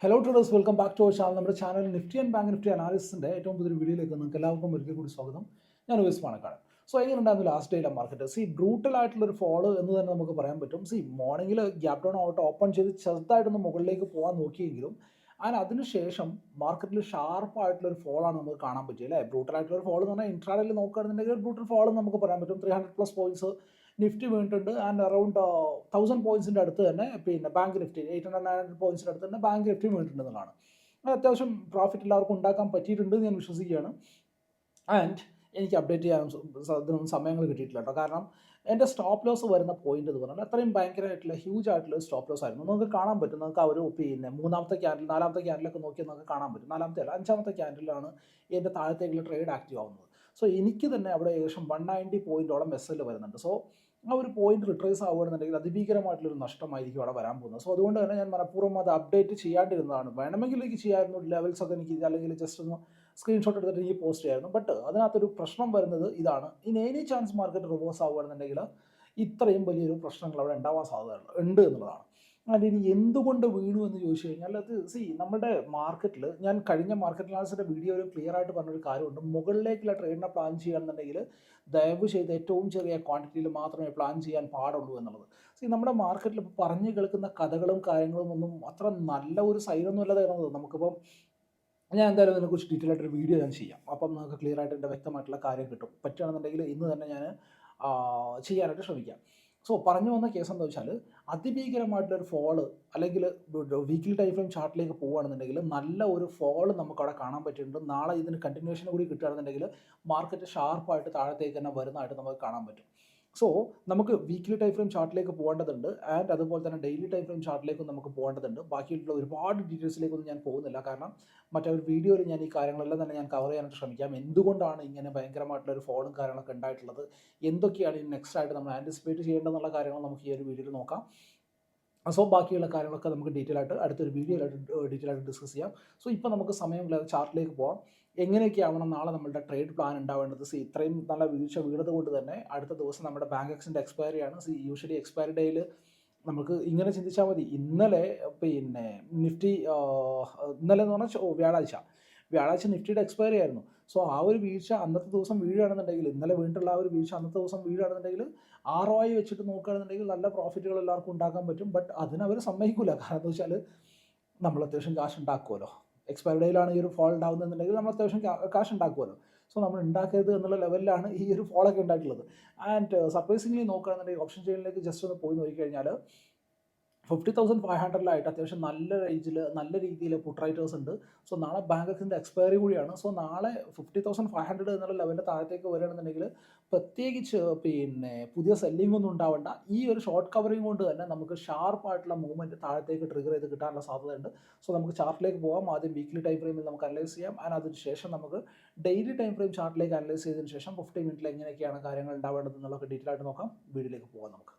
Hello traders, welcome back to our channel. നമ്മുടെ channel Nifty and bank Nifty അനാലിസിൻ്റെ ഏറ്റവും പുതിയൊരു വീഡിയോയിലേക്ക് നിങ്ങൾക്ക് എല്ലാവർക്കും ഒരിക്കൽ കൂടി സ്വാഗതം. ഞാൻ ഉവൈസ് പാണക്കാട്. സോ എങ്ങനെയുണ്ടായിരുന്നു ലാസ്റ്റ് ഡേയിലെ മാർക്കറ്റ്? ബ്രൂട്ടൽ ആയിട്ടുള്ളൊരു ഫോള് എന്ന് തന്നെ നമുക്ക് പറയാൻ പറ്റും. മോർണിംഗിൽ ഗ്യാപ് ഡൗൺ ആവട്ടെ ഓപ്പൺ ചെയ്ത് ചെറുതായിട്ടൊന്ന് മുകളിലേക്ക് പോകാൻ നോക്കിയെങ്കിലും അതിനുശേഷം മാർക്കറ്റിൽ ഷാർപ്പായിട്ടുള്ളൊരു ഫോളാണ് നമുക്ക് കാണാൻ പറ്റിയത് അല്ലേ. ബ്രൂട്ടൽ ആയിട്ടുള്ളൊരു ഫോൾ എന്ന് പറഞ്ഞാൽ ഇൻട്രാഡേയിൽ നോക്കുകയാണെന്നുണ്ടെങ്കിൽ ബ്രൂട്ടൽ ഫോൾ എന്ന് നമുക്ക് പറയാൻ പറ്റും. 300+ പോയിന്റ്സ് നിഫ്റ്റി വീണിട്ടുണ്ട്. ആൻഡ് അറൗണ്ട് 1000 പോയിന്റ്സിൻ്റെ അടുത്ത് തന്നെ ബാങ്ക് നിഫ്റ്റി 800-900 പോയിന്റ്സിൻ്റെ അടുത്ത് തന്നെ ബാങ്ക് നിഫ്റ്റി വീണിട്ടുണ്ടെന്നുള്ളതാണ്. അത്യാവശ്യം പ്രോഫിറ്റ് എല്ലാവർക്കും ഉണ്ടാക്കാൻ പറ്റിയിട്ടുണ്ട് ഞാൻ വിശ്വസിക്കുകയാണ്. ആൻഡ് എനിക്ക് അപ്ഡേറ്റ് ചെയ്യാനും ഇതിനൊന്നും സമയങ്ങൾ കിട്ടിയിട്ടില്ല കേട്ടോ. കാരണം എൻ്റെ സ്റ്റോപ്പ് ലോസ് വരുന്ന പോയിന്റ് എന്ന് പറഞ്ഞാൽ അത്രയും ഭയങ്കരമായിട്ടുള്ള ഹ്യൂജ് ആയിട്ടുള്ള സ്റ്റോപ്പ് ലോസ് ആയിരുന്നു. നമുക്ക് കാണാൻ പറ്റും. നമുക്ക് ആ ഒരു മൂന്നാമത്തെ ക്യാൻഡിൽ, നാലാമത്തെ ക്യാൻഡിലൊക്കെ നോക്കിയാൽ നമുക്ക് കാണാൻ പറ്റും. നാലാമത്തെ അല്ല, അഞ്ചാമത്തെ ക്യാൻഡിലാണ് എൻ്റെ താഴത്തേക്കുള്ള ട്രേഡ് ആക്റ്റീവ് ആവുന്നത്. സോ എനിക്ക് തന്നെ അവിടെ ഏകദേശം 190 പോയിന്റോളം എസ് വരുന്നുണ്ട്. സോ ആ ഒരു പോയിന്റ് റിട്രേസ് ആവുകയാണെന്നുണ്ടെങ്കിൽ അതിഭീകരമായിട്ടുള്ളൊരു നഷ്ടമായിരിക്കും അവിടെ വരാൻ പോകുന്നത്. സോ അതുകൊണ്ട് തന്നെ ഞാൻ മനഃപൂർവ്വം അത് അപ്ഡേറ്റ് ചെയ്യാണ്ടിരുന്നതാണ്. വേണമെങ്കിൽ എനിക്ക് ചെയ്യാമായിരുന്നു, ലെവൽസ് ഒക്കെ എനിക്ക് അല്ലെങ്കിൽ ജസ്റ്റ് ഒന്ന് സ്ക്രീൻഷോട്ട് എടുത്തിട്ട് എനിക്ക് പോസ്റ്റ് ചെയ്യായിരുന്നു. ബട്ട് അതിനകത്തൊരു പ്രശ്നം വരുന്നത് ഇതാണ്: in any chance market reverse ആവുകയാണെന്നുണ്ടെങ്കിൽ ഇത്രയും വലിയൊരു പ്രശ്നങ്ങൾ അവിടെ ഉണ്ടാവാൻ സാധ്യത ഉണ്ട് എന്നുള്ളതാണ്. അതിനി എന്തുകൊണ്ട് വീണു എന്ന് ചോദിച്ചു കഴിഞ്ഞാൽ, അത് നമ്മുടെ മാർക്കറ്റിൽ ഞാൻ കഴിഞ്ഞ മാർക്കറ്റ് അനാലിസിൻ്റെ വീഡിയോയിൽ ക്ലിയർ ആയിട്ട് പറഞ്ഞൊരു കാര്യമുണ്ട്. മുകളിലേക്കുള്ള ട്രേഡിനെ പ്ലാൻ ചെയ്യുകയാണെന്നുണ്ടെങ്കിൽ ദയവ് ചെയ്ത് ഏറ്റവും ചെറിയ ക്വാണ്ടിറ്റിയിൽ മാത്രമേ പ്ലാൻ ചെയ്യാൻ പാടുള്ളൂ എന്നുള്ളത്. നമ്മുടെ മാർക്കറ്റിൽ ഇപ്പോൾ പറഞ്ഞു കേൾക്കുന്ന കഥകളും കാര്യങ്ങളും ഒന്നും അത്ര നല്ല ഒരു സൈഡൊന്നും അല്ലാതെ വരുന്നത്. നമുക്കിപ്പം ഞാൻ എന്തായാലും അതിനെക്കുറിച്ച് ഡീറ്റെയിൽ ആയിട്ടൊരു വീഡിയോ ഞാൻ ചെയ്യാം. അപ്പം നിങ്ങൾക്ക് ക്ലിയർ ആയിട്ട് എൻ്റെ വ്യക്തമായിട്ടുള്ള കാര്യം കിട്ടും. പറ്റുകയാണെന്നുണ്ടെങ്കിൽ ഇന്ന് തന്നെ ഞാൻ ചെയ്യാനായിട്ട് ശ്രമിക്കാം. സോ പറഞ്ഞു വന്ന കേസ് എന്താ വെച്ചാൽ, അതിഭീകരമായിട്ടുള്ളൊരു ഫോള് അല്ലെങ്കിൽ വീക്ക്ലി ടൈം ഫ്രെയിം ചാർട്ടിലേക്ക് പോകുകയാണെന്നുണ്ടെങ്കിൽ നല്ല ഒരു ഫോള് നമുക്കവിടെ കാണാൻ പറ്റിയിട്ടുണ്ട്. നാളെ ഇതിന് കണ്ടിന്യൂഷൻ കൂടി കിട്ടുകയാണെന്നുണ്ടെങ്കിൽ മാർക്കറ്റ് ഷാർപ്പായിട്ട് താഴത്തേക്ക് തന്നെ വരുന്നതായിട്ട് നമുക്ക് കാണാൻ പറ്റും. സോ നമുക്ക് വീക്ക്ലി ടൈം ഫ്രെയിം ചാർട്ടിലേക്ക് പോകേണ്ടതുണ്ട്. ആൻഡ് അതുപോലെ തന്നെ ഡെയിലി ടൈം ഫ്രെയിം ചാർട്ടിലേക്കും നമുക്ക് പോകേണ്ടതുണ്ട്. ബാക്കിയിട്ടുള്ള ഒരുപാട് ഡീറ്റെയിൽസിലേക്കൊന്നും ഞാൻ പോകുന്നില്ല. കാരണം മറ്റൊരു വീഡിയോയിൽ ഞാൻ ഈ കാര്യങ്ങളെല്ലാം തന്നെ ഞാൻ കവർ ചെയ്യാനായിട്ട് ശ്രമിക്കാം. എന്തുകൊണ്ടാണ് ഇങ്ങനെ ഭയങ്കരമായിട്ടുള്ള ഒരു ഫോളും കാര്യങ്ങളൊക്കെ ഉണ്ടായിട്ടുള്ളത്, എന്തൊക്കെയാണ് ഇനി നെക്സ്റ്റ് ആയിട്ട് നമ്മൾ ആൻറ്റിസിപ്പേറ്റ് ചെയ്യേണ്ടതെന്നുള്ള കാര്യങ്ങൾ നമുക്ക് ഈ ഒരു വീഡിയോയിൽ നോക്കാം. സോ ബാക്കിയുള്ള കാര്യങ്ങളൊക്കെ നമുക്ക് ഡീറ്റെയിൽ ആയിട്ട് അടുത്തൊരു വീഡിയോയിലായിട്ട് ഡീറ്റെയിൽ ആയിട്ട് ഡിസ്കസ് ചെയ്യാം. സോ ഇപ്പോൾ നമുക്ക് സമയമില്ലാതെ ചാർട്ടിലേക്ക് പോകാം. എങ്ങനെയൊക്കെയാവണം നാളെ നമ്മളുടെ ട്രേഡ് പ്ലാൻ ഉണ്ടാവേണ്ടത്? ഇത്രയും നല്ല വീഴ്ച വീണത് കൊണ്ട് തന്നെ അടുത്ത ദിവസം നമ്മുടെ ബാങ്ക് എക്സിൻ്റെ എക്സ്പയറിയാണ്. യൂഷ്വലി എക്സ്പയറി ഡേയിൽ നമുക്ക് ഇങ്ങനെ ചിന്തിച്ചാൽ മതി. ഇന്നലെ നിഫ്റ്റി ഇന്നലെ എന്ന് പറഞ്ഞാൽ വ്യാഴാഴ്ച നിഫ്റ്റിയുടെ എക്സ്പയറി ആയിരുന്നു. സോ ആ ഒരു വീഴ്ച അന്നത്തെ ദിവസം വീഴുകയാണെന്നുണ്ടെങ്കിൽ, ഇന്നലെ വീണിട്ടുള്ള ആ ഒരു വീഴ്ച അന്നത്തെ ദിവസം വീഴുകയാണെന്നുണ്ടെങ്കിൽ ROI വെച്ചിട്ട് നോക്കുകയാണെന്നുണ്ടെങ്കിൽ നല്ല പ്രോഫിറ്റുകൾ എല്ലാവർക്കും ഉണ്ടാക്കാൻ പറ്റും. ബട്ട് അതിനവർ സമ്മതിക്കില്ല. കാരണം എന്താ വെച്ചാൽ നമ്മൾ അത്യാവശ്യം കാശ് ഉണ്ടാക്കുമല്ലോ. എക്സ്പയറി ഡേയിലാണ് ഈ ഒരു ഫോൾ ഉണ്ടാകുന്നതെന്നുണ്ടെങ്കിൽ നമ്മൾ അത്യാവശ്യം കാശ് ഉണ്ടാക്കുമല്ലോ. സോ നമ്മൾ ഉണ്ടാക്കരുത് എന്നുള്ള ലെവലിലാണ് ഈ ഒരു ഫോളൊക്കെ ഉണ്ടായിട്ടുള്ളത്. ആൻഡ് സർപ്രൈസിംഗ്ലി നോക്കുകയാണെന്നുണ്ടെങ്കിൽ ഓപ്ഷൻ ചെയിനിലേക്ക് ജസ്റ്റ് ഒന്ന് പോയി നോക്കിക്കഴിഞ്ഞാൽ 50,500 അത്യാവശ്യം നല്ല രീതിയിൽ പുട്ട് റൈറ്റേഴ്സ് ഉണ്ട്. സോ നാളെ ബാങ്ക് എക്സിൻ്റെ എക്സ്പയറി കൂടിയാണ്. സോ നാളെ 50,500 എന്നുള്ള ലെവലിൻ്റെ താഴത്തേക്ക് വരികയാണെന്നുണ്ടെങ്കിൽ പ്രത്യേകിച്ച് പുതിയ സെല്ലിംഗ് ഒന്നും ഉണ്ടാവേണ്ട. ഈ ഒരു ഷോർട്ട് കവറിങ് കൊണ്ട് തന്നെ നമുക്ക് ഷാർപ്പായിട്ടുള്ള മൂവ്മെൻറ്റ് താഴത്തേക്ക് ട്രിഗർ ചെയ്ത് കിട്ടാനുള്ള സാധ്യതയുണ്ട്. സോ നമുക്ക് ചാർട്ടിലേക്ക് പോകാം. ആദ്യം വീക്ക്ലി ടൈം ഫ്രെയിമിൽ നമുക്ക് അനലൈസ് ചെയ്യാം. അതിന് ശേഷം നമുക്ക് ഡെയിലി ടൈം ഫ്രെയിം ചാർട്ടിലേക്ക് അനലൈസ് ചെയ്തതിന് ശേഷം 50 മിനിറ്റിൽ എങ്ങനെയൊക്കെയാണ് കാര്യങ്ങൾ ഉണ്ടാവേണ്ടത് എന്നുള്ളതൊക്കെ ഡീറ്റെയിൽ ആയിട്ട് നോക്കാം. വീഡിയോയിലേക്ക് പോകാം നമുക്ക്.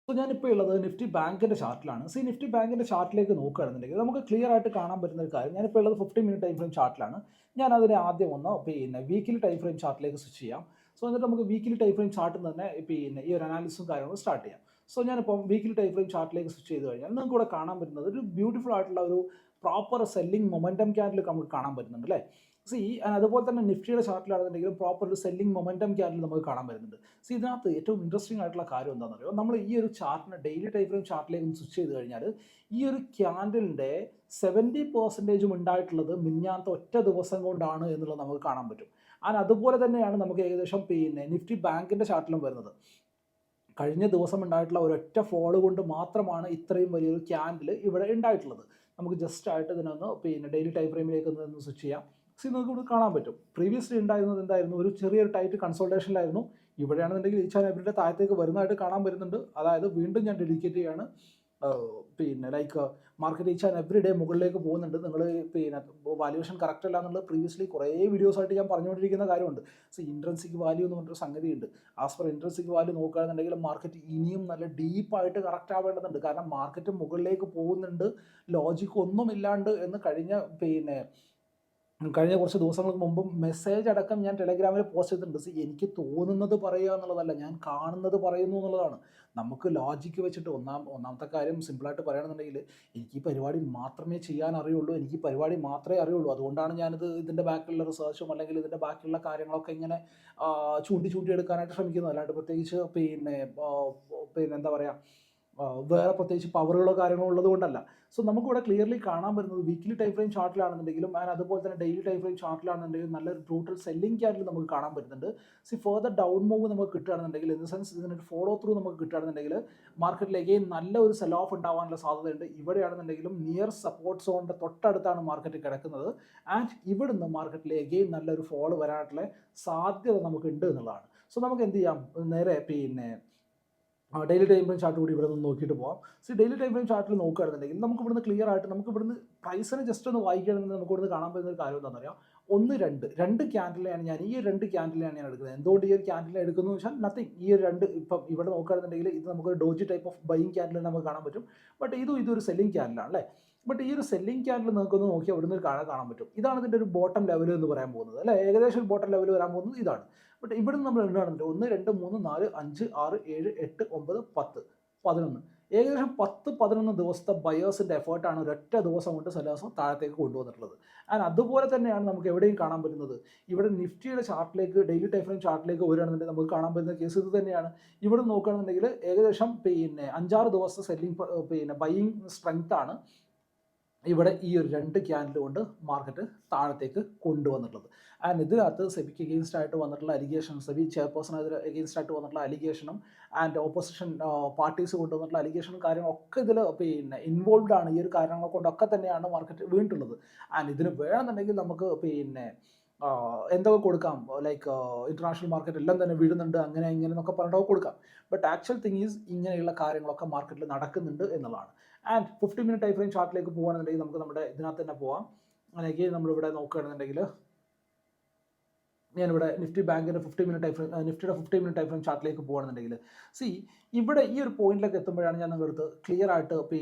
സോ ഞാനിപ്പോൾ ഉള്ളത് നിഫ്റ്റി ബാങ്കിൻ്റെ ചാർട്ടിലാണ്. നിഫ്റ്റി ബാങ്കിൻ്റെ ചാർട്ടിലേക്ക് നോക്കുകയാണെന്നുണ്ടെങ്കിൽ നമുക്ക് ക്ലിയർ ആയിട്ട് കാണാൻ പറ്റുന്ന ഒരു കാര്യം, ഞാനിപ്പോൾ ഉള്ളത് 50 മിനിറ്റ് ടൈം ഫ്രെയിം ചാർട്ടിലാണ്. ഞാൻ അതിനെ ആദ്യം ഒന്ന് വീക്കിലി ടൈം ഫ്രെയിം ചാർട്ടിലേക്ക് സ്വിച്ച് ചെയ്യാം. സോ എന്നിട്ട് നമുക്ക് വീക്കിലി ടൈം ഫ്രെയിം ചാർട്ടിൽ തന്നെ ഈ ഒരു അനാലിസിസും കാര്യങ്ങളും സ്റ്റാർട്ട് ചെയ്യാം. സോ ഞാനിപ്പം വീക്കിലി ടൈം ഫ്രെയിം ചാർട്ടിലേക്ക് സ്വിച്ച് ചെയ്ത് കഴിഞ്ഞാൽ നിങ്ങൾക്ക് ഇവിടെ കാണാൻ പറ്റുന്നത് ഒരു ബ്യൂട്ടിഫുൾ ആയിട്ടുള്ള ഒരു പ്രോപ്പർ സെല്ലിംഗ് മൊമെൻറ്റം ക്യാൻഡിൽ നമുക്ക് കാണാൻ പറ്റുന്നുണ്ട് അല്ലേ. അതുപോലെ തന്നെ നിഫ്റ്റിയുടെ ചാർട്ടിലാണെന്നുണ്ടെങ്കിലും പ്രോപ്പർ ഒരു സെല്ലിംഗ് മൊമെൻറ്റം ക്യാൻഡിൽ നമുക്ക് കാണാൻ പറ്റുന്നുണ്ട്. ഇതിനകത്ത് ഏറ്റവും ഇൻട്രസ്റ്റിംഗ് ആയിട്ടുള്ള കാര്യം എന്താണെന്ന് അറിയുമോ? നമ്മൾ ഈ ഒരു ചാർട്ടിനെ ഡെയിലി ടൈം ഫ്രെയിം ചാർട്ടിലേക്ക് സ്വിച്ച് ചെയ്ത് കഴിഞ്ഞാൽ ഈ ഒരു ക്യാൻഡിലിൻ്റെ 70% ഉണ്ടായിട്ടുള്ളത് മിഞ്ഞാത്ത ഒറ്റ ദിവസം കൊണ്ടാണ് എന്നുള്ളത് നമുക്ക് കാണാൻ പറ്റും. അതുപോലെ തന്നെയാണ് നമുക്ക് ഏകദേശം നിഫ്റ്റി ബാങ്കിൻ്റെ ചാർട്ടിലും വരുന്നത്. കഴിഞ്ഞ ദിവസം ഉണ്ടായിട്ടുള്ള ഒരൊറ്റ ഫോള് കൊണ്ട് മാത്രമാണ് ഇത്രയും വലിയൊരു ക്യാൻഡിൽ ഇവിടെ ഉണ്ടായിട്ടുള്ളത്. നമുക്ക് ജസ്റ്റ് ആയിട്ട് ഇതിനൊന്ന് ഡെയിലി ടൈം ഫ്രെയിമിലേക്ക് ഒന്ന് സ്വിച്ച് ചെയ്യാം. നിങ്ങൾക്ക് ഇവിടെ കാണാൻ പറ്റും. പ്രീവിയസ്ലി ഉണ്ടായിരുന്നത് എന്തായിരുന്നു? ഒരു ചെറിയൊരു ടൈറ്റ് കൺസോൾട്ടേഷനിലായിരുന്നു. ഇവിടെയാണെന്നുണ്ടെങ്കിൽ ഈച്ച് ആൻഡ് എവരിയുടെ താഴത്തേക്ക് വരുന്നതായിട്ട് കാണാൻ വരുന്നുണ്ട്. അതായത് വീണ്ടും ഞാൻ ഡെഡിക്കേറ്റ് ചെയ്യാണ്, പിന്നെ like market each and every day മുകളിലേക്ക് പോകുന്നുണ്ട്. നിങ്ങൾ പിന്നെ വാല്യുവേഷൻ കറക്റ്റ് അല്ല എന്നുള്ളത് പ്രീവിയസ്ലി കുറേ വീഡിയോസായിട്ട് ഞാൻ പറഞ്ഞുകൊണ്ടിരിക്കുന്ന കാര്യമുണ്ട്. സോ ഇൻട്രൻസിക് വാല്യൂ എന്ന് പറഞ്ഞൊരു സംഗതിയുണ്ട്. ആസ് പെർ ഇൻട്രൻസിക് വാല്യൂ നോക്കുകയാണെന്നുണ്ടെങ്കിൽ മാർക്കറ്റ് ഇനിയും നല്ല ഡീപ്പായിട്ട് കറക്റ്റ് ആവേണ്ടതുണ്ട്. കാരണം മാർക്കറ്റ് മുകളിലേക്ക് പോകുന്നുണ്ട്, ലോജിക്ക് ഒന്നുമില്ലാണ്ട് എന്ന് കഴിഞ്ഞ കുറച്ച് ദിവസങ്ങൾക്ക് മുമ്പും മെസ്സേജ് അടക്കം ഞാൻ ടെലഗ്രാമിൽ പോസ്റ്റ് ചെയ്തിട്ടുണ്ട്. എനിക്ക് തോന്നുന്നത് പറയുക എന്നുള്ളതല്ല, ഞാൻ കാണുന്നത് പറയുന്നു എന്നുള്ളതാണ്. നമുക്ക് ലോജിക്ക് വെച്ചിട്ട് ഒന്നാമത്തെ കാര്യം സിമ്പിളായിട്ട് പറയുകയാണെന്നുണ്ടെങ്കിൽ എനിക്ക് ഈ പരിപാടി മാത്രമേ ചെയ്യാൻ അറിയുള്ളൂ, എനിക്ക് ഈ പരിപാടി മാത്രമേ അറിയുള്ളൂ. അതുകൊണ്ടാണ് ഇതിൻ്റെ ബാക്കിലുള്ള റിസർച്ചും അല്ലെങ്കിൽ ഇതിൻ്റെ ബാക്കിയുള്ള കാര്യങ്ങളൊക്കെ ഇങ്ങനെ ചൂണ്ടി എടുക്കാനായിട്ട് ശ്രമിക്കുന്നത്. അല്ലാണ്ട് പ്രത്യേകിച്ച് എന്താ പറയുക, വേറെ പ്രത്യേകിച്ച് പവറുകളോ കാര്യങ്ങളോ ഉള്ളത് കൊണ്ടല്ല. സോ നമുക്കിവിടെ ക്ലിയർലി കാണാൻ പറ്റുന്നത് വീക്ക്ലി ടൈം ഫ്രെയിം ചാർട്ടിലാണെന്നുണ്ടെങ്കിലും അതുപോലെ തന്നെ ഡെയിലി ടൈം ഫ്രെയിം ചാർട്ടിലാണെന്നുണ്ടെങ്കിലും നല്ലൊരു ടോട്ടൽ സെല്ലിംഗ് ക്യാൻഡിൽ നമുക്ക് കാണാൻ പറ്റുന്നുണ്ട്. ഫർദർ ഡൗൺ മൂവ് നമുക്ക് കിട്ടുകയാണെന്നുണ്ടെങ്കിൽ, ഇൻ ദ സെൻസ് ഇതിനൊരു ഫോളോ ത്രൂ നമുക്ക് കിട്ടുകയാണെന്നുണ്ടെങ്കിൽ മാർക്കറ്റിലേക്ക് നല്ല ഒരു സെൽ ഓഫ് ഉണ്ടാവാനുള്ള സാധ്യതയുണ്ട്. ഇവിടെയാണെന്നുണ്ടെങ്കിലും നിയർ സപ്പോർട്ട് സോണിൻ്റെ തൊട്ടടുത്താണ് മാർക്കറ്റ് കിടക്കുന്നത്. ആൻഡ് ഇവിടുന്ന് മാർക്കറ്റിലേക്ക് നല്ലൊരു ഫോള് വരാനുള്ള സാധ്യത നമുക്കുണ്ട് എന്നുള്ളതാണ്. സോ നമുക്ക് എന്ത് ചെയ്യാം, നേരെ ഡെയിലി ടൈം ഫ്രെയിം ചാർട്ട് കൂടി ഇവിടെ നിന്ന് നോക്കിയിട്ട് പോകാം. ഡെയിലി ടൈം ഫ്രെയിം ചാർട്ടിൽ നോക്കുകയാണെന്നുണ്ടെങ്കിൽ നമുക്ക് ഇവിടുന്ന് ക്ലിയർ ആയിട്ട് നമുക്ക് ഇവിടുന്ന് പ്രൈസിനെ ജസ്റ്റ് ഒന്ന് വായിക്കുകയാണെന്നുണ്ടെങ്കിൽ നമുക്ക് ഇവിടുന്ന് കാണാൻ പറ്റുന്ന ഒരു കാര്യം എന്താണെന്ന് അറിയാം. രണ്ട് ക്യാൻഡിലാണ് ഞാൻ എടുക്കുന്നത്. എന്തുകൊണ്ട് ഈ ഒരു ക്യാൻഡിലെ എടുക്കുന്നത് വെച്ചാൽ നത്തിങ്, ഈ ഒരു ഇപ്പം ഇവിടെ നോക്കുകയാണെന്നുണ്ടെങ്കിൽ ഇത് നമുക്ക് doji type of buying candle നമുക്ക് കാണാൻ പറ്റും. ബട്ട് ഇതൊരു സെല്ലിംഗ് ക്യാൻഡിലാണ് അല്ലേ. ബട്ട് ഈ ഒരു സെല്ലിംഗ് ക്യാൻഡിൽ നിങ്ങൾക്കൊന്ന് നോക്കിയാൽ ഇവിടുന്ന് കാണാൻ പറ്റും. ഇതാണ് ഇതിൻ്റെ ഒരു ബോട്ടം ലെവൽ എന്ന് പറയാൻ പോകുന്നത് അല്ലേ. ഏകദേശം ഒരു ബോട്ടം ലെവൽ വരാൻ പോകുന്നത് ഇതാണ്. ബട്ട് ഇവിടെ നമ്മൾ എന്താണെന്നുണ്ട് 1 2 3 4 5 6 7 8 9 10 11 ഏകദേശം 10-11 ദിവസത്തെ ബയേഴ്സിൻ്റെ എഫേർട്ടാണ് ഒരൊറ്റ ദിവസം കൊണ്ട് സെല്ലേഴ്സ് താഴത്തേക്ക് കൊണ്ടുവന്നിട്ടുള്ളത്. ആൻഡ് അതുപോലെ തന്നെയാണ് നമുക്ക് എവിടെയും കാണാൻ പറ്റുന്നത്. ഇവിടെ നിഫ്റ്റിയുടെ ചാർട്ടിലേക്ക്, ഡെയിലി ടൈം ഫ്രെയിം ചാർട്ടിലേക്ക് വരികയാണെന്നുണ്ടെങ്കിൽ നമുക്ക് കാണാൻ പറ്റുന്ന കേസ് ഇത് തന്നെയാണ്. ഇവിടെ നോക്കുകയാണെന്നുണ്ടെങ്കിൽ ഏകദേശം 5-6 ദിവസത്തെ സെല്ലിംഗ് ബൈയിങ് സ്ട്രെങ്ത് ആണ് ഇവിടെ ഈ ഒരു 2 ക്യാൻഡിൽ കൊണ്ട് മാർക്കറ്റ് താഴത്തേക്ക് കൊണ്ടുവന്നിട്ടുള്ളത്. ആൻഡ് ഇതിനകത്ത് സെബിക്ക് എഗെയിൻസ്റ്റ് ആയിട്ട് വന്നിട്ടുള്ള അലിഗേഷൻ, സെബി ചെയർപേഴ്സൺ എഗെയിൻസ്റ്റ് ആയിട്ട് വന്നിട്ടുള്ള അലിഗേഷനും ആൻഡ് ഓപ്പോസിഷൻ പാർട്ടീസ് കൊണ്ടുവന്നിട്ടുള്ള അലിഗേഷനും കാര്യങ്ങളൊക്കെ ഇതിൽ ഇൻവോൾവ് ആണ്. ഈ ഒരു കാര്യങ്ങൾ കൊണ്ടൊക്കെ തന്നെയാണ് മാർക്കറ്റ് വീണിട്ടുള്ളത്. ആൻഡ് ഇതിന് വേണമെന്നുണ്ടെങ്കിൽ നമുക്ക് എന്തൊക്കെ കൊടുക്കാം, ലൈക്ക് ഇൻ്റർനാഷണൽ മാർക്കറ്റ് എല്ലാം തന്നെ വീഴുന്നുണ്ട്, അങ്ങനെ ഇങ്ങനെ എന്നൊക്കെ പറഞ്ഞിട്ടൊക്കെ കൊടുക്കാം. ബട്ട് ആക്ച്വൽ തിങ് ഈസ് ഇങ്ങനെയുള്ള കാര്യങ്ങളൊക്കെ മാർക്കറ്റിൽ നടക്കുന്നുണ്ട് എന്നുള്ളതാണ്. ആൻഡ് 50 മിനിറ്റ് ടൈം ഫ്രെയിം ചാർട്ടിലേക്ക് പോകുകയാണെന്നുണ്ടെങ്കിൽ നമുക്ക് നമ്മുടെ ഇതിനകത്ത് തന്നെ പോവാം. അങ്ങനെയൊക്കെ നമ്മളിവിടെ നോക്കുകയാണെന്നുണ്ടെങ്കിൽ ഞാനിവിടെ നിഫ്റ്റിയുടെ 50 മിനിറ്റ് ടൈം ഫ്രെയിം ചാർട്ടിലേക്ക് പോകുകയാണെന്നുണ്ടെങ്കിൽ ഇവിടെ ഈ ഒരു പോയിന്റിലേക്ക് എത്തുമ്പോഴാണ് ഞാൻ നിങ്ങളുടെ ക്ലിയർ ആയിട്ട്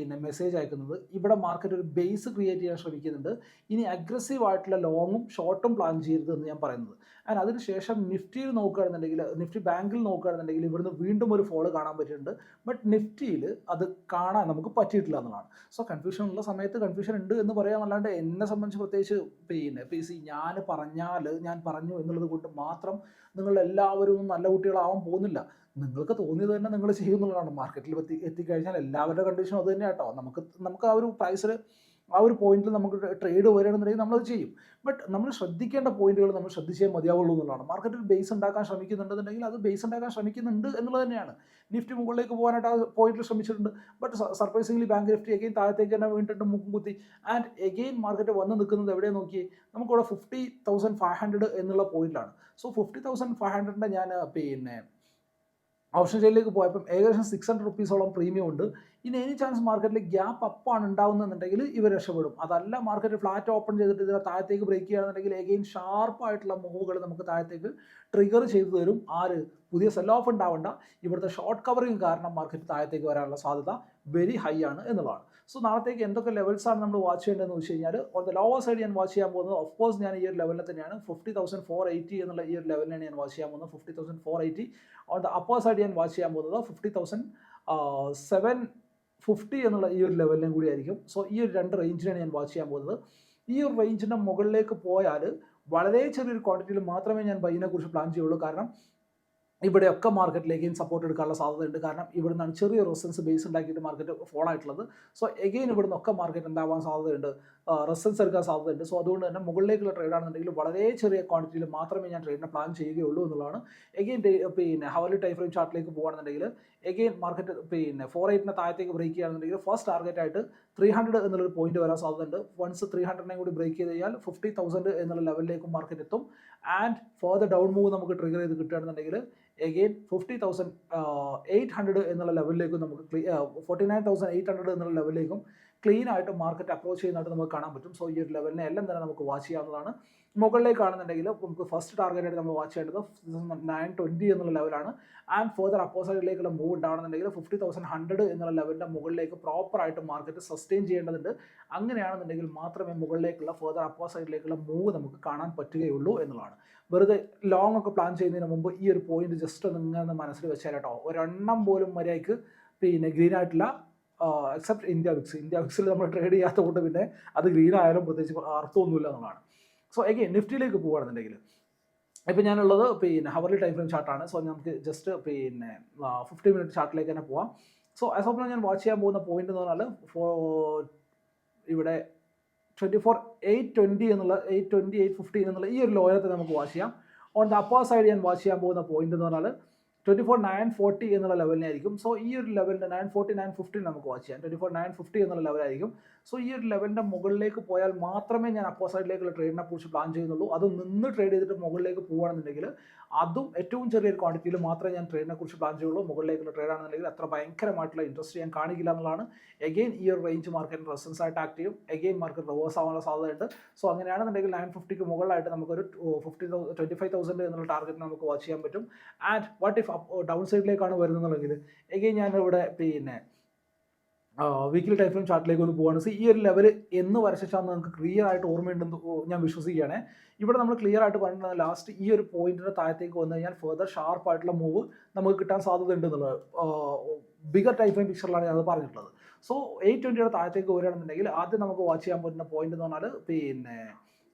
മെസ്സേജ് അയക്കുന്നത്. ഇവിടെ മാർക്കറ്റ് ഒരു ബേസ് ക്രിയേറ്റ് ചെയ്യാൻ ശ്രമിക്കുന്നുണ്ട്. ഇനി അഗ്രസീവ് ആയിട്ടുള്ള ലോങ്ങും ഷോർട്ടും പ്ലാൻ ചെയ്യരുത് എന്ന് ഞാൻ പറയുന്നത്. ആൻഡ് അതിനുശേഷം നിഫ്റ്റിയിൽ നോക്കുകയാണെന്നുണ്ടെങ്കിൽ, നിഫ്റ്റി ബാങ്കിൽ നോക്കുകയാണെന്നുണ്ടെങ്കിൽ ഇവിടുന്ന് വീണ്ടും ഒരു ഫോള് കാണാൻ പറ്റിയിട്ടുണ്ട്. ബട്ട് നിഫ്റ്റിയിൽ അത് കാണാൻ നമുക്ക് പറ്റിയിട്ടില്ല എന്നുള്ളതാണ്. സോ കൺഫ്യൂഷൻ ഉള്ള സമയത്ത് കൺഫ്യൂഷൻ ഉണ്ട് എന്ന് പറയാമെന്നല്ലാണ്ട് എന്നെ സംബന്ധിച്ച് പ്രത്യേകിച്ച് ഞാൻ പറഞ്ഞു എന്നുള്ളത് കൊണ്ട് മാത്രം നിങ്ങളെല്ലാവരും നല്ല കുട്ടികളാവാൻ പോകുന്നില്ല. നിങ്ങൾക്ക് തോന്നിയത് തന്നെ നിങ്ങൾ ചെയ്യുന്നുള്ളതാണ്. മാർക്കറ്റിൽ എത്തിക്കഴിഞ്ഞാൽ എല്ലാവരുടെ കണ്ടീഷനും അത് തന്നെ കേട്ടോ. നമുക്ക് ആ ഒരു പ്രൈസിൽ, ആ ഒരു പോയിന്റിൽ നമുക്ക് ട്രേഡ് വരികയാണെന്നുണ്ടെങ്കിൽ നമ്മളത് ചെയ്യും. ബട്ട് നമ്മൾ ശ്രദ്ധിക്കേണ്ട പോയിന്റുകൾ നമ്മൾ ശ്രദ്ധിച്ചേ മതിയാവുള്ളൂ എന്നുള്ളതാണ്. മാർക്കറ്റിൽ ബേസ് ഉണ്ടാക്കാൻ ശ്രമിക്കുന്നുണ്ടെന്നുണ്ടെങ്കിൽ അത് ബേസ് ഉണ്ടാക്കാൻ ശ്രമിക്കുന്നുണ്ട് എന്നുള്ളത് തന്നെയാണ്. നിഫ്റ്റി മുകളിലേക്ക് പോകാനായിട്ട് ആ പോയിന്റിൽ ശ്രമിച്ചിട്ടുണ്ട്. But surprisingly bank Nifty again താഴത്തേക്ക് തന്നെ വീണിട്ടുണ്ട്, മുക്കും കുത്തി. ആൻഡ് എഗെയിൻ മാർക്കറ്റ് വന്ന് നിൽക്കുന്നത് എവിടെ നോക്കി, നമുക്കിവിടെ 50,500 എന്നുള്ള പോയിന്റിലാണ്. സോ 50,500ൻ്റെ ഞാൻ ഓപ്ഷൻ ചെയിനിലേക്ക് പോയപ്പം ഏകദേശം 600 റുപ്പീസോളം പ്രീമിയം ഉണ്ട്. ഇനി എനി ചാൻസ് മാർക്കറ്റിൽ ഗ്യാപ്പ് അപ്പാണ് ഉണ്ടാവുന്നതെന്നുണ്ടെങ്കിൽ ഇവർ രക്ഷപ്പെടും. അതല്ല മാർക്കറ്റ് ഫ്ലാറ്റ് ഓപ്പൺ ചെയ്തിട്ട് ഇതിനെ താഴത്തേക്ക് ബ്രേക്ക് ചെയ്യുകയാണെന്നുണ്ടെങ്കിൽ എഗെയിൻ ഷാർപ്പായിട്ടുള്ള മൂവുകൾ നമുക്ക് താഴത്തേക്ക് ട്രിഗർ ചെയ്തു തരും. പുതിയ സെൽ ഓഫ് ഉണ്ടാവേണ്ട, ഇവിടുത്തെ ഷോർട്ട് കവറിങ് കാരണം മാർക്കറ്റ് താഴത്തേക്ക് വരാനുള്ള സാധ്യത വെരി ഹൈ ആണ് എന്നുള്ളതാണ്. സോ നാളത്തേക്ക് എന്തൊക്കെ ലെവൽസാണ് നമ്മൾ വാച്ച് ചെയ്യേണ്ടതെന്ന് വെച്ച് കഴിഞ്ഞാൽ, ഓൺ ദ ലോവർ സൈഡ് ഞാൻ വാച്ച് ചെയ്യാൻ പോകുന്നത് ഓഫ് കോഴ്സ് ഞാൻ ഈ ഒരു ലെവലിൽ തന്നെയാണ് 50,480 എന്നുള്ള ഈ ഒരു ലെവലിലാണ് ഞാൻ വാച്ച് ചെയ്യാൻ പോകുന്നത്. 50,480. ഓൺ ദ അപ്പർ സൈഡ് ഞാൻ വാച്ച് ചെയ്യാൻ പോകുന്നത് 50,750 എന്നുള്ള ഈ ഒരു ലെവലിനും കൂടി ആയിരിക്കും. സോ ഈ ഒരു 2 റേഞ്ചിനാണ് ഞാൻ വാച്ച് ചെയ്യാൻ പോകുന്നത്. ഈ ഒരു റേഞ്ചിൻ്റെ മുകളിലേക്ക് പോയാൽ വളരെ ചെറിയൊരു ക്വാണ്ടിറ്റിയിൽ മാത്രമേ ഞാൻ ബൈനെ കുറിച്ച് പ്ലാൻ ചെയ്യുള്ളൂ. കാരണം ഇവിടെയൊക്കെ മാർക്കറ്റിലേക്ക് സപ്പോർട്ട് എടുക്കാനുള്ള സാധ്യതയുണ്ട്. കാരണം ഇവിടെ നിന്നാണ് ചെറിയ റെസിസ്റ്റൻസ് ബേസ് ഉണ്ടാക്കിയിട്ട് മാർക്കറ്റ് ഫോൾ ആയിട്ടുള്ളത്. സോ എഗെയിൻ ഇവിടെ നിന്നൊക്കെ മാർക്കറ്റ് എന്താവാൻ സാധ്യതയുണ്ട്, റെസിസ്റ്റൻസ് എടുക്കാൻ സാധ്യതയുണ്ട്. സോ അതുകൊണ്ട് തന്നെ മുകളിലേക്കുള്ള ട്രേഡ് ആണെന്നുണ്ടെങ്കിൽ വളരെ ചെറിയ ക്വാണ്ടിറ്റിയിൽ മാത്രമേ ഞാൻ ട്രേഡിനെ പ്ലാൻ ചെയ്യുകയുള്ളൂ എന്നുള്ളതാണ്. എഗെയിൻ ഹവർലി ടൈം ഫ്രെയിം ചാർട്ടിലേക്ക് പോകുകയാണെന്നുണ്ടെങ്കിൽ എഗെയിൻ മാർക്കറ്റ് 480 താഴത്തേക്ക് ബ്രേക്ക് ചെയ്യുകയാണെന്നുണ്ടെങ്കിൽ ഫസ്റ്റ് ടാർഗറ്റ് ആയിട്ട് 300 എന്നുള്ളൊരു പോയിന്റ് വരാൻ സാധ്യതയുണ്ട്. വൺസ് 300നെ കൂടി ബ്രേക്ക് ചെയ്ത് കഴിഞ്ഞാൽ 50,000 എന്നുള്ള ലെവലിലേക്കും മാർക്കറ്റ് എത്തും. ആൻഡ് ഫർദർ ഡൗൺ മൂവ് നമുക്ക് ട്രിഗർ ചെയ്ത് കിട്ടുകയാണെന്നുണ്ടെങ്കിൽ എഗെയിൻ 50,800 എന്നുള്ള ലെവലിലേക്കും നമുക്ക് 49,800 എന്നുള്ള ലെവലിലേക്കും ക്ലീൻ ആയിട്ട് മാർക്കറ്റ് അപ്രോച്ച് ചെയ്യുന്നതായിട്ട് നമുക്ക് കാണാൻ പറ്റും. സോ ഈ ഒരു ലെവലിനെ എല്ലാം തന്നെ നമുക്ക് വാച്ച് ചെയ്യാവുന്നതാണ്. മുകളിലേക്ക് കാണുന്നുണ്ടെങ്കിൽ നമുക്ക് ഫസ്റ്റ് ടാർഗറ്റ് ആയിട്ട് നമ്മൾ വാച്ച് ചെയ്യേണ്ടത് 920 എന്നുള്ള ലെവലാണ്. ആൻഡ് ഫർദർ അപ്പോസൈഡിലേക്കുള്ള മൂവ് ഉണ്ടാവണമെന്നുണ്ടെങ്കിൽ 50,100 എന്നുള്ള ലെവലിൻ്റെ മുകളിലേക്ക് പ്രോപ്പറായിട്ട് മാർക്കറ്റ് സസ്റ്റെയിൻ ചെയ്യേണ്ടതുണ്ട്. അങ്ങനെയാണെന്നുണ്ടെങ്കിൽ മാത്രമേ മുകളിലേക്കുള്ള ഫർദർ അപ്പോസൈഡിലേക്കുള്ള മൂവ് നമുക്ക് കാണാൻ പറ്റുകയുള്ളൂ എന്നുള്ളതാണ്. വെറുതെ ലോങ് ഒക്കെ പ്ലാൻ ചെയ്യുന്നതിന് മുമ്പ് ഈ ഒരു പോയിന്റ് ജസ്റ്റ് നിങ്ങൾ മനസ്സിൽ വെച്ചാൽ കേട്ടോ, ഒരെണ്ണം പോലും മര്യാദയ്ക്ക് ഗ്രീൻ ആയിട്ടില്ല, എക്സെപ്റ്റ് ഇന്ത്യ വിക്സിൽ നമ്മൾ ട്രേഡ് ചെയ്യാത്തതുകൊണ്ട് പിന്നെ അത് ഗ്രീൻ ആയാലും പ്രത്യേകിച്ച് അർത്ഥമൊന്നുമില്ല എന്നുള്ളതാണ്. സോ എഗെയിൻ നിഫ്റ്റിയിലേക്ക് പോകുകയാണെന്നുണ്ടെങ്കിൽ ഇപ്പം ഞാനുള്ളത് ഹവർലി ടൈം ഫ്രെയിം ചാർട്ടാണ്. സോ നമുക്ക് ജസ്റ്റ് 50 മിനിറ്റ് ചാർട്ടിലേക്ക് തന്നെ പോവാം. സോ ആസ് ഓഫ് നൗ ഞാൻ വാച്ച് ചെയ്യാൻ പോകുന്ന പോയിന്റ് എന്ന് പറഞ്ഞാൽ ഇവിടെ 24,820 എന്നുള്ള 820, 815 എന്നുള്ള ഈ ഒരു ലോയത്തെ നമുക്ക് വാച്ച് ചെയ്യാം. ഓൺ ദ അപ്പർ സൈഡ് ഞാൻ വാച്ച് ചെയ്യാൻ പോകുന്ന പോയിന്റ് എന്ന് പറഞ്ഞാൽ 24,940 എന്നുള്ള ലെവലിനായിരിക്കും. സോ ഈ ഒരു ലെവലിൻ്റെ 940, 915 നമുക്ക് വാച്ച് ചെയ്യാം. 24,950 എന്നുള്ള ലെവലായിരിക്കും. സോ ഈ ഒരു ലെവലിൻ്റെ മുകളിലേക്ക് പോയാൽ മാത്രമേ ഞാൻ അപ്പർ സൈഡിലേക്കുള്ള ട്രേഡിനെ കുറിച്ച് പ്ലാൻ ചെയ്യുന്നുള്ളൂ. അത് നിന്ന് ട്രേഡ് ചെയ്തിട്ട് മുകളിലേക്ക് പോകുകയാണെന്നുണ്ടെങ്കിൽ അതും ഏറ്റവും ചെറിയൊരു ക്വാണ്ടിറ്റിയിൽ മാത്രമേ ഞാൻ ട്രേഡിനെ കുറിച്ച് പ്ലാൻ ചെയ്യുള്ളൂ. മുകളിലേക്കുള്ള ട്രേഡ് ആണെന്നുണ്ടെങ്കിൽ അത്ര ഭയങ്കരമായിട്ടുള്ള ഇൻട്രസ്റ്റ് ഞാൻ കാണിക്കില്ല എന്നുള്ളതാണ്. എഗെയിൻ ഈ ഒരു റേഞ്ച് മാർക്കറ്റിന് റെസിസ്റ്റൻസ് ആയിട്ട് ആക്ട് ചെയ്യും. എഗെയിൻ മാർക്കറ്റ് റിവേഴ്സ് ആവാനുള്ള സാധ്യതയുണ്ട്. സോ അങ്ങനെയാണെന്നുണ്ടെങ്കിൽ 950ക്ക് മുകളിലായിട്ട് നമുക്കൊരു 25,000 എന്നുള്ള ടാർഗറ്റ് നമുക്ക് വാച്ച് ചെയ്യാൻ പറ്റും. ആൻഡ് വാട്ട് ഇഫ് ഡൗൺ സൈഡിലേക്കാണ് വരുന്നതെന്നുണ്ടെങ്കിൽ എഗെയിൻ ഞാനിവിടെ വീക്കിലി ടൈം ഫ്രെയിം ചാർട്ടിലേക്ക് ഒന്ന് പോവാണ്. സോ ഈ ഒരു ലെവൽ എന്ന് വരച്ചാൽ നമുക്ക് ക്ലിയർ ആയിട്ട് ഓർമ്മയുണ്ടെന്ന് ഞാൻ വിശ്വസിക്കുകയാണ്. ഇവിടെ നമ്മൾ ക്ലിയർ ആയിട്ട് പറഞ്ഞിട്ടുള്ളത് ലാസ്റ്റ് ഈ ഒരു പോയിന്റിൻ്റെ താഴത്തേക്ക് വന്നു കഴിഞ്ഞാൽ ഫർദർ ഷാർപ്പായിട്ടുള്ള മൂവ് നമുക്ക് കിട്ടാൻ സാധ്യതയുണ്ട് എന്നുള്ളത് ബിഗർ ടൈം ഫ്രെയിം പിക്ചറിലാണ് ഞാൻ അത് പറഞ്ഞിട്ടുള്ളത്. സോ 820 താഴത്തേക്ക് വരികയാണെന്നുണ്ടെങ്കിൽ ആദ്യം നമുക്ക് വാച്ച് ചെയ്യാൻ പറ്റുന്ന പോയിന്റ് എന്ന് പറഞ്ഞാൽ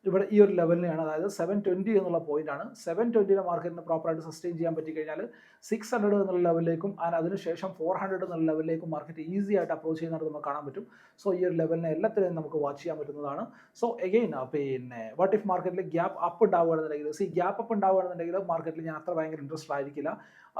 ഇവിടെ ഈ ഒരു ലെവലിനെയാണ്, അതായത് 720 എന്നുള്ള പോയിന്റ് ആണ്. 720 മാർക്കറ്റിന് പ്രോപ്പറായിട്ട് സസ്റ്റെയിൻ ചെയ്യാൻ പറ്റിക്കഴിഞ്ഞാൽ 600 എന്നുള്ള ലെവലിലേക്കും അതിനുശേഷം 400 എന്നുള്ള ലെവലിലേക്കും മാർക്കറ്റ് ഈസി ആയിട്ട് അപ്രോച്ച് ചെയ്യുന്നത് നമുക്ക് കാണാൻ പറ്റും. സോ ഈ ഒരു ലെവലിനെ എല്ലാത്തിനെയും നമുക്ക് വാച്ച് ചെയ്യാൻ പറ്റുന്നതാണ്. സോ എഗെയിൻ വാട്ട് ഇഫ് മാർക്കറ്റിൽ ഗ്യാപ്പ് അപ്പ് ഉണ്ടാവുകയാണെന്നുണ്ടെങ്കിൽ ഗ്യാപ്പ് അപ്പ് ഉണ്ടാവുകയാണെന്നുണ്ടെങ്കിൽ മാർക്കറ്റിൽ ഞാൻ അത്ര ഭയങ്കര ഇൻട്രസ്റ്റ് ആയിരിക്കില്ല.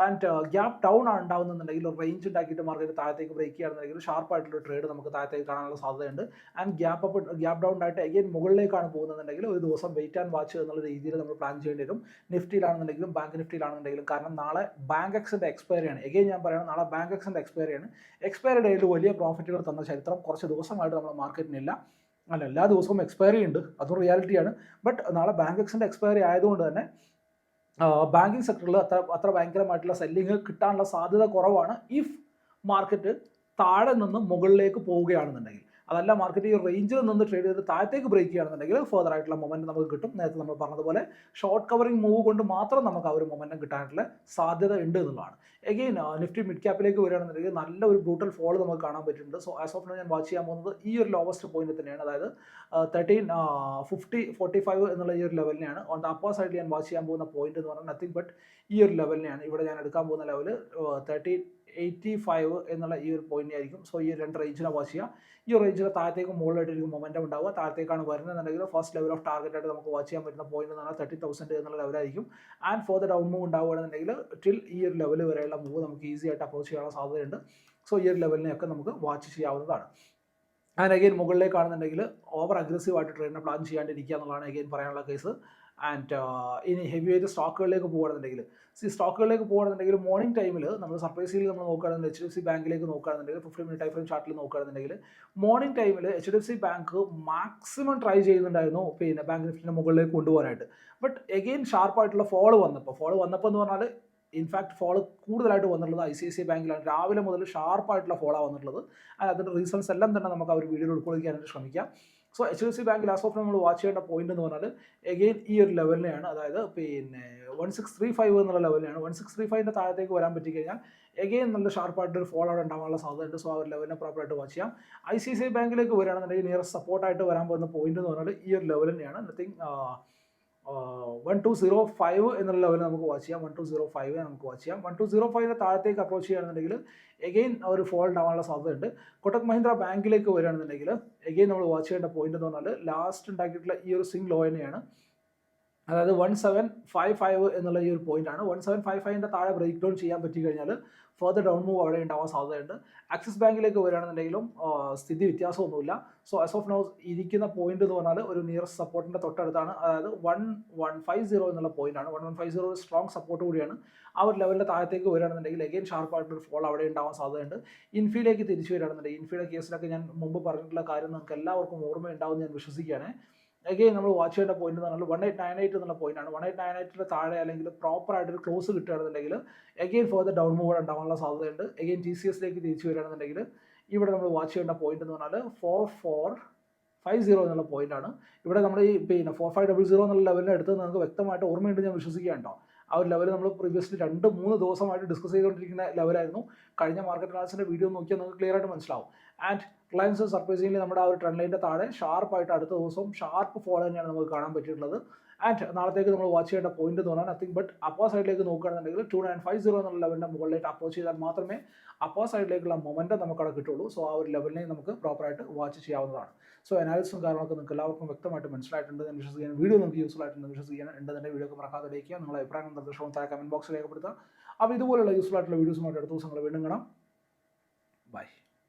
ആൻഡ് ഗ്യാപ്പ് ഡൗൺ ആണ് ഉണ്ടാവുന്നുണ്ടെങ്കിൽ റേഞ്ച് ഉണ്ടാക്കിയിട്ട് മാർക്കറ്റ് താഴത്തേക്ക് ബ്രേക്ക് ചെയ്യുകയാണെന്നുണ്ടെങ്കിൽ ഷാർപ്പായിട്ടുള്ള ട്രേഡ് നമുക്ക് താഴത്തേക്ക് കാണാനുള്ള സാധ്യതയുണ്ട്. ആൻഡ് ഗ്യാപ്പ് ഡൗൺ ആയിട്ട് എഗെയിൻ മുകളിലേക്കാണ് പോകുന്നതെന്നുണ്ടെങ്കിൽ ഒരു ദിവസം വെയിറ്റ് ആൻഡ് വാച്ച് എന്നുള്ള രീതിയിൽ നമ്മൾ പ്ലാൻ ചെയ്യേണ്ടി വരും. നിഫ്റ്റിയിലാണെന്നുണ്ടെങ്കിലും ബാങ്ക് നിഫ്റ്റിയിലാണെന്നുണ്ടെങ്കിലും. കാരണം നാളെ ബാങ്ക് എക്സിൻ്റെ എക്സ്പയറിയാണ്. എഗെയിൻ ഞാൻ പറയുന്നത് നാളെ ബാങ്ക് എക്സിൻ്റെ എക്സ്പയറിയാണ്. എക്സ്പയറി ഡേയിൽ വലിയ പ്രോഫിറ്റുകൾ തന്ന ചരിത്രം കുറച്ച് ദിവസമായിട്ട് നമ്മുടെ മാർക്കറ്റിനില്ല. അല്ല, എല്ലാ ദിവസവും എക്സ്പയറി ഉണ്ട്, അതും റിയാലിറ്റിയാണ്. ബട്ട് നാളെ ബാങ്ക് എക്സിൻ്റെ എക്സ്പയറി ആയതുകൊണ്ട് തന്നെ ബാങ്കിങ് സെക്ടറിൽ അത്ര ഭയങ്കരമായിട്ടുള്ള സെല്ലിങ് കിട്ടാനുള്ള സാധ്യത കുറവാണ് ഇഫ് മാർക്കറ്റ് താഴെ നിന്ന് മുകളിലേക്ക് പോവുകയാണെന്നുണ്ടെങ്കിൽ. അതല്ല മാർക്കറ്റ് ഈ റേഞ്ചിൽ നിന്ന് ട്രേഡ് ചെയ്ത് താഴത്തേക്ക് ബ്രേക്ക് ചെയ്യുകയാണെന്നുണ്ടെങ്കിൽ ഫർദർ ആയിട്ടുള്ള മൊമെൻറ്റ് നമുക്ക് കിട്ടും. നേരത്തെ നമ്മൾ പറഞ്ഞതുപോലെ ഷോർട്ട് കവറിങ് മൂവ് കൊണ്ട് മാത്രം നമുക്ക് ആ ഒരു മൊമെൻറ്റം കിട്ടാനായിട്ടുള്ള സാധ്യത ഉണ്ട് എന്നുള്ളതാണ്. എഗെയിൻ നിഫ്റ്റി മിഡ് ക്യാപ്പിലേക്ക് വരികയാണെന്നുണ്ടെങ്കിൽ നല്ല ഒരു ബ്രൂട്ടൽ ഫോൾ നമുക്ക് കാണാൻ പറ്റുന്നുണ്ട്. സോ ആസ് ഓഫ് നൗ ഞാൻ വാച്ച് ചെയ്യാൻ പോകുന്നത് ഈ ഒരു ലോവസ്റ്റ് പോയിന്റ് തന്നെയാണ്, അതായത് 13,50-45 എന്നുള്ള ഈ ഒരു ലെവലിനെയാണ്. ഓൺ ദ അപ്പർ സൈഡിൽ ഞാൻ വാച്ച് ചെയ്യാൻ പോകുന്ന പോയിന്റ് എന്ന് പറഞ്ഞാൽ നത്തിങ് ബട്ട് ഈ ഒരു ലെവലിനെയാണ്. ഇവിടെ ഞാൻ എടുക്കാൻ പോകുന്ന ലെവൽ 13,85 എന്നുള്ള ഈ ഒരു പോയിന്റ് ആയിരിക്കും. സോ ഈ രണ്ട് റേഞ്ചിനെ വാച്ച് ചെയ്യുക. ഈ റേഞ്ചിൽ താഴത്തേക്ക് മുകളിലായിട്ടായിരിക്കും മൊമെൻറ്റം ഉണ്ടാവുക. താഴത്തേക്കാണ് വരുന്നതെന്നുണ്ടെങ്കിൽ ഫസ്റ്റ് ലെവൽ ഓഫ് ടാർഗറ്റ് ആയിട്ട് നമുക്ക് വാച്ച് ചെയ്യാൻ പറ്റുന്ന പോയിന്റ് എന്ന് പറഞ്ഞാൽ 30,000 എന്നുള്ള ലെവലായിരിക്കും. And for the down move ഉണ്ടാവുകയാണെന്നുണ്ടെങ്കിൽ ടിൽ ഈ ഒരു ലെവൽ വരെയുള്ള മൂവ് നമുക്ക് ഈസി ആയിട്ട് അപ്രോച്ച് ചെയ്യാനുള്ള സാധ്യതയുണ്ട്. സോ ഈ ഒരു ലെവലിനെയൊക്കെ നമുക്ക് വാച്ച് ചെയ്യാവുന്നതാണ്. ആൻഡ് അഗെയിൻ മുകളിലേക്കാണെന്നുണ്ടെങ്കിൽ ഓവർ അഗ്രസീവ് ആയിട്ട് ട്രേഡിനെ പ്ലാൻ ചെയ്യാണ്ടിരിക്കുക എന്നുള്ളതാണ് അഗെയിൻ പറയാനുള്ള കേസ്. ആൻഡ് ഇനി ഹെവി ആയിട്ട് സ്റ്റോക്കുകളിലേക്ക് പോകുകയാണെന്നുണ്ടെങ്കിൽ സ്റ്റോക്കുകളിലേക്ക് പോകുകയാണെന്നുണ്ടെങ്കിൽ മോർണിംഗ് ടൈമിൽ നമ്മൾ സർപ്രൈസിൽ നമ്മൾ നോക്കുകയാണെന്നുണ്ടെങ്കിൽ HDFC ബാങ്കിലേക്ക് നോക്കുകയാണെന്നുണ്ടെങ്കിൽ 50 മിനിറ്റ് ടൈം ഫ്രെയിം ചാർട്ടിൽ നോക്കുകയാണെന്നുണ്ടെങ്കിൽ മോർണിംഗ് ടൈമിൽ HDFC ബാങ്ക് മാക്സിമം ട്രൈ ചെയ്യുന്നുണ്ടായിരുന്നു ബാങ്ക് നിഫ്റ്റിനെ മുകളിലേക്ക് കൊണ്ടുപോകാനായിട്ട്. ബട്ട് എഗെയിൻ ഷാർപ്പായിട്ടുള്ള ഫോൾ വന്നപ്പോൾ എന്ന് പറഞ്ഞാൽ ഇൻഫാക്ട് ഫോൾ കൂടുതലായിട്ട് വന്നിട്ടുള്ളത് ICICI ബാങ്കിലാണ്. രാവിലെ മുതൽ ഷാർപ്പായിട്ടുള്ള ഫോളാണ് വന്നിട്ടുള്ളത്. ആൻഡ് അതിൻ്റെ റീസൺസ് എല്ലാം തന്നെ നമുക്ക് ആ ഒരു വീഡിയോയിൽ ഉൾക്കൊള്ളിക്കാനായിട്ട് ശ്രമിക്കാം. So HDFC bank last of നമ്മൾ വാച്ച് ചെയ്യേണ്ട പോയിന്റ് എന്ന് പറഞ്ഞാൽ എഗെയിൻ ഈ ഒരു ലെവലിനെയാണ്, അതായത് 1635 എന്നുള്ള ലെവലിനാണ്. 1635ൻ്റെ താഴത്തേക്ക് വരാൻ പറ്റിക്കഴിഞ്ഞാൽ എഗെയിൻ നല്ല ഷാർപ്പായിട്ടൊരു ഫോൾ അവിടെ ഉണ്ടാവാനുള്ള സാധ്യതയുണ്ട്. സോ ആ ഒരു ലെവലിനെ പ്രോപ്പറായിട്ട് വാച്ച് ചെയ്യാം. ICICI ബാങ്കിലേക്ക് വരികയാണെന്നുണ്ടെങ്കിൽ നിയറസ്റ്റ് സപ്പോർട്ടായിട്ട് വരാൻ പോകുന്ന പോയിന്റ് എന്ന് പറഞ്ഞാൽ ഈ ഒരു ലെവൽ തന്നെയാണ്. നത്തിങ് 1205 എന്നുള്ള ലെവൽ നമുക്ക് വാച്ച് ചെയ്യാം. 1205 നമുക്ക് വാച്ച് ചെയ്യാം. 1205ൻ്റെ താഴത്തേക്ക് അപ്രോച്ച് ചെയ്യുകയാണെന്നുണ്ടെങ്കിൽ എഗെയിൻ ഒരു ഫോൾ ഉണ്ടാവാനുള്ള സാധ്യതയുണ്ട്. കൊട്ടക് മഹീന്ദ്ര ബാങ്കിലേക്ക് വരികയാണെന്നുണ്ടെങ്കിൽ എഗെയിൻ നമ്മൾ വാച്ച് ചെയ്യേണ്ട പോയിന്റ് എന്ന് പറഞ്ഞാൽ ലാസ്റ്റ് ഉണ്ടാക്കിയിട്ടുള്ള ഈ ഒരു സ്വിംഗ് ലോ തന്നെയാണ്, അതായത് 1755 എന്നുള്ള ഈ ഒരു പോയിന്റ് ആണ്. 1755ൻ്റെ താഴെ ബ്രേക്ക് ഡൗൺ ചെയ്യാൻ പറ്റി കഴിഞ്ഞാൽ ഫർദർ ഡൗൺ മൂവ് അവിടെ ഉണ്ടാവാൻ സാധ്യതയുണ്ട്. ആക്സിസ് ബാങ്കിലേക്ക് വരികയാണെന്നുണ്ടെങ്കിലും സ്ഥിതി വ്യത്യാസമൊന്നുമില്ല. സോ ആസ് ഓഫ് നൗ ഇരിക്കുന്ന പോയിന്റ് എന്ന് പറഞ്ഞാൽ ഒരു നിയറസ്റ്റ് സപ്പോർട്ടിന്റെ തൊട്ടടുത്താണ്. അതായത് 1150 എന്നുള്ള പോയിന്റ് ആണ്. 1150 ഒരു സ്ട്രോങ് സപ്പോർട്ട് കൂടിയാണ്. ആ ഒരു ലെവലിന്റെ താഴത്തേക്ക് വരികയാണെന്നുണ്ടെങ്കിൽ അഗൈൻ ഷാർപ്പായിട്ടൊരു ഫോൾ അവിടെ ഉണ്ടാവാൻ സാധ്യതയുണ്ട്. ഇൻഫിയിലേക്ക് തിരിച്ചു വരികയാണെന്നുണ്ടെങ്കിൽ ഇൻഫിയുടെ കേസിലൊക്കെ ഞാൻ മുമ്പ് പറഞ്ഞിട്ടുള്ള കാര്യം നിങ്ങൾക്ക് എല്ലാവർക്കും ഓർമ്മയുണ്ടാവും ഞാൻ വിശ്വസിക്കുകയാണ്. അഗെയിൻ നമ്മൾ വാച്ച് ചെയ്യേണ്ട പോയിന്റ് എന്ന് പറഞ്ഞാൽ 1898 എന്നുള്ള പോയിന്റ് ആണ്. 1898 താഴെ അല്ലെങ്കിൽ പ്രോപ്പർ ആയിട്ടൊരു ക്ലോസ് കിട്ടുകയാണെന്നുണ്ടെങ്കിൽ അഗെയിൻ ഫർദർ ഡൗൺ മൂവ് ഉണ്ടാവാനുള്ള സാധ്യതയുണ്ട്. അഗെയിൻ TCSലേക്ക് തിരിച്ചു വരികയാണെന്നുണ്ടെങ്കിൽ ഇവിടെ നമ്മൾ വാച്ച് ചെയ്യേണ്ട പോയിന്റ് എന്ന് പറഞ്ഞാൽ 4450 എന്നുള്ള പോയിന്റ് ആണ്. ഇവിടെ നമ്മൾ ഈ 4500 എന്നുള്ള ലെവലിന് അടുത്ത് നിങ്ങൾക്ക് വ്യക്തമായിട്ട് ഓർമ്മയുണ്ട് ഞാൻ വിശ്വസിക്കുകയാണ് കേട്ടോ. ആ ഒരു ലെവൽ നമ്മൾ പ്രീവിയസ്ലി 2-3 ദിവസമായിട്ട് ഡിസ്കസ് ചെയ്തുകൊണ്ടിരിക്കുന്ന ലെവലായിരുന്നു. കഴിഞ്ഞ മാർക്കറ്റ് അനാലിസിന്റെ വീഡിയോ നോക്കിയാൽ നിങ്ങൾക്ക് ക്ലിയർ ആയിട്ട് മനസ്സിലാവും. ആൻഡ് റിലയൻസ് സർപ്രൈസിംഗ്ലി നമ്മുടെ ആ ഒരു ട്രെൻഡ് ലൈനിന്റെ താഴെ ഷാർപ്പായിട്ട് അടുത്ത ദിവസം ഷാർപ്പ് ഫോൾ തന്നെയാണ് നമുക്ക് കാണാൻ പറ്റിയിട്ടുള്ളത്. ആൻഡ് നാളത്തേക്ക് നമ്മൾ വാച്ച് ചെയ്യേണ്ട പോയിന്റ് എന്ന് പറഞ്ഞാൽ നത്തിങ് ബട്ട് അപ്പർ സൈഡിലേക്ക് നോക്കുകയാണെന്നുണ്ടെങ്കിൽ 2950 എന്നുള്ള ലെവലിന്റെ മുകളിലേക്ക് അപ്രോച്ച് ചെയ്താൽ മാത്രമേ അപ്പർ സൈഡിലേക്കുള്ള മൊമെന്റം നമുക്ക് അവിടെ കിട്ടുള്ളൂ. സോ ആ ഒരു ലെവലിനെ നമുക്ക് പ്രോപ്പറായിട്ട് വാച്ച് ചെയ്യാവുന്നതാണ്. സോ അനാലിസിസും കാര്യങ്ങളൊക്കെ നിങ്ങൾക്ക് എല്ലാവർക്കും വ്യക്തമായിട്ട് മനസ്സിലായിട്ടുണ്ട് എന്ന് വിശ്വസിക്കാൻ, വീഡിയോ നിങ്ങൾക്ക് യൂസ്ഫുൾ ആയിട്ടുണ്ട് വിശ്വസിക്കാൻ. ഉണ്ടെന്നെ വീഡിയോ ഒക്കെ മറക്കാതെ ലൈക്ക് ചെയ്യുക, നിങ്ങളുടെ അഭിപ്രായങ്ങളും നിർദ്ദേശവും താഴെ കമന്റ് ബോക്സിൽ രേഖപ്പെടുത്തുക. അപ്പോൾ ഇതുപോലുള്ള യൂസ്ഫുൾ ആയിട്ടുള്ള വീഡിയോസുമായിട്ട് അടുത്ത ദിവസങ്ങൾ വീണ്ടും കാണാം. ബൈ.